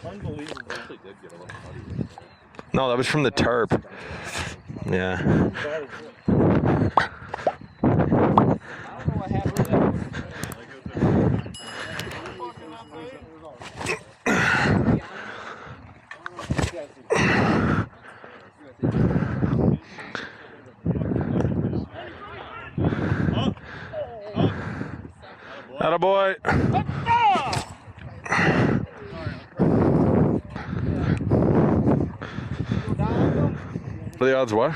Unbelievable. No, that was from the tarp. Yeah. I don't know what happened to that. Attaboy. What are the odds? What?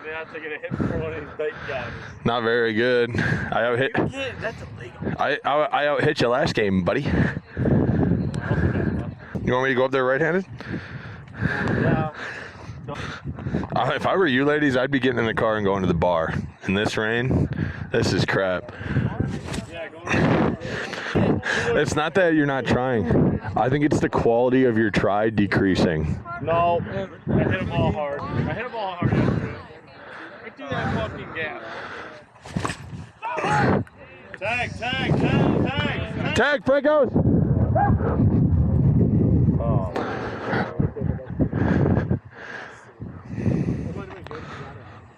They're taking a hit for one of these bait guys. Not very good. I out hit. That's illegal. I out hit you last game, buddy. You want me to go up there right-handed? Yeah. If I were you ladies, I'd be getting in the car and going to the bar. In this rain, this is crap. It's not that you're not trying. I think it's the quality of your try decreasing. No, I hit them all hard. Yesterday. I do that fucking gap. Tag. Tag, Francos! Oh.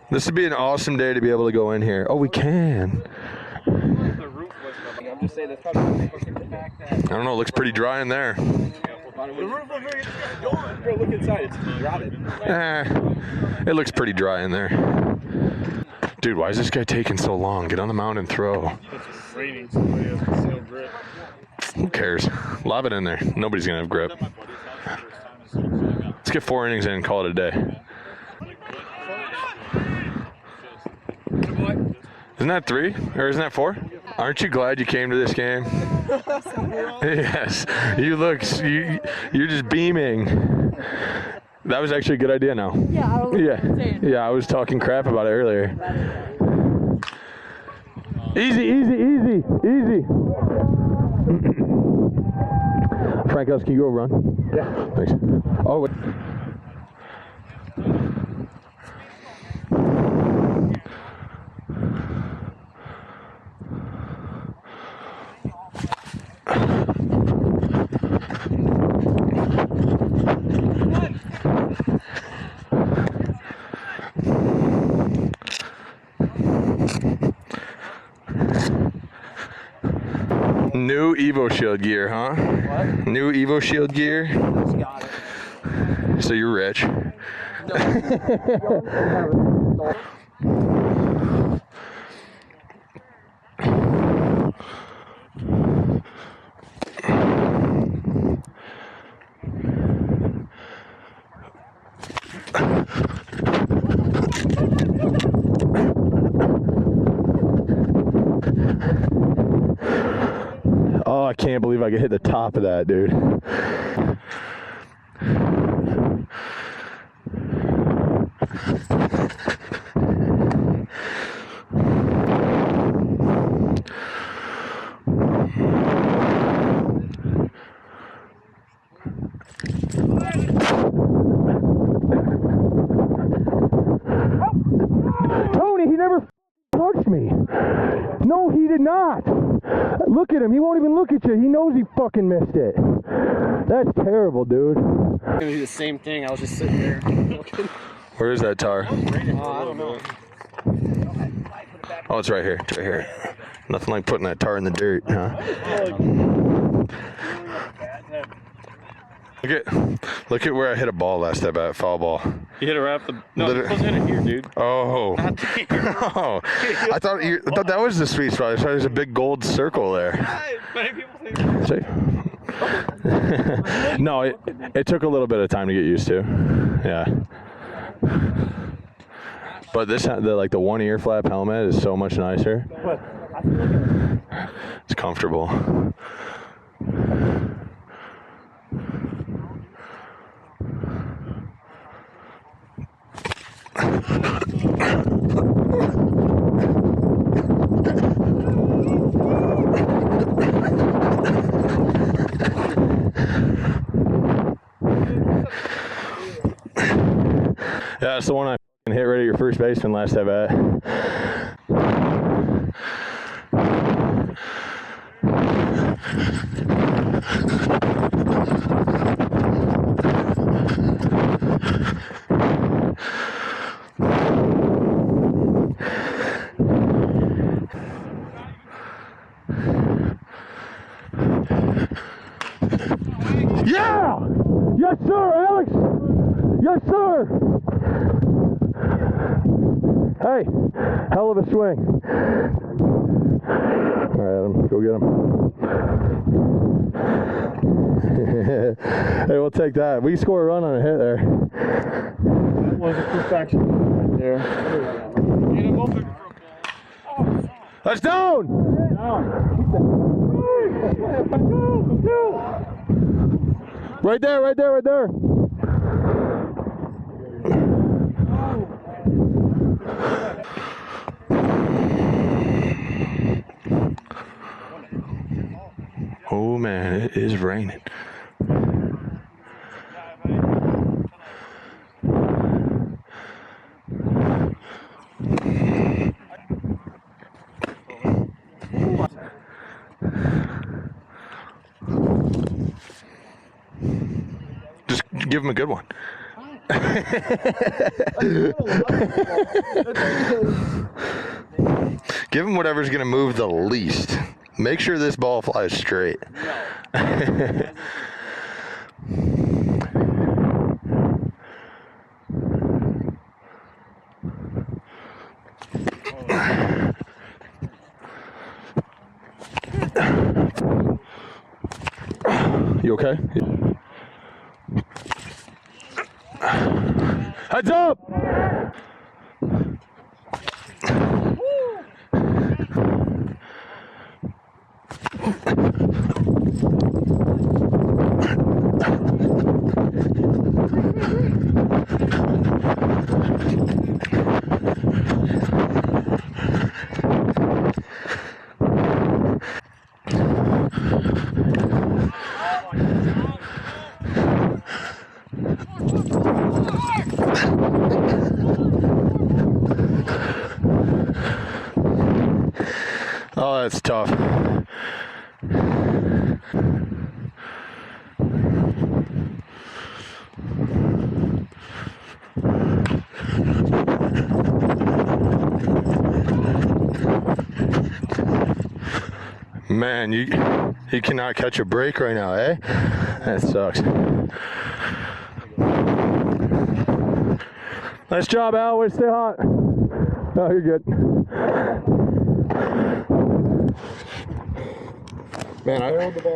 This would be an awesome day to be able to go in here. Oh, we can. I'm just saying that's probably back that. I don't know, it looks pretty dry in there. The roof over here, go look inside, it's rotted. It looks pretty dry in there. Dude, why is this guy taking so long? Get on the mound and throw. It's raining, so we have concealed grip. Who cares? Lob it in there. Nobody's going to have grip. Let's get 4 innings in and call it a day. Isn't that 3? Or isn't that 4? Aren't you glad you came to this game? Yes. You're just beaming. That was actually a good idea now. Yeah, I was talking crap about it earlier. Easy. Francos, can you go run? Yeah. Thanks. Oh, wait. New Evo Shield gear, huh? What? New Evo Shield gear. Just got it. So you're rich. Oh, I can't believe I could hit the top of that, dude. Tony, he never touched me. No, he did not. Look at him. He won't even look at you. He knows he fucking missed it. That's terrible, dude. I'm gonna do the same thing. I was just sitting there looking. Where is that tar? I don't know. Oh, it's right here. It's right here. Nothing like putting that tar in the dirt, huh? Look at where I hit a ball last at bat, foul ball. You hit it right up the. No, you're supposed to hit it here, dude. Oh. Not there. Oh. I thought that was the sweet spot. I thought there's a big gold circle there. Many people think. See? No, it took a little bit of time to get used to. Yeah. But the one ear flap helmet is so much nicer. It's comfortable. Yeah, that's the one I hit right at your first baseman last at bat. Yeah! Yes, sir, Alex! Yes, sir! Hey, hell of a swing. All right, Adam, go get him. Hey, we'll take that. We score a run on a hit there. That was a perfection right there. Get him open. That's down! Right there, right there, right there. Oh man, it is raining. Just give him a good one. Give him whatever's going to move the least. Make sure this ball flies straight. You okay? Heads up! Oh, that's tough. Man, you cannot catch a break right now, eh? That sucks. Nice job, Al. Way to stay hot. Oh, you're good. Man, I held the ball.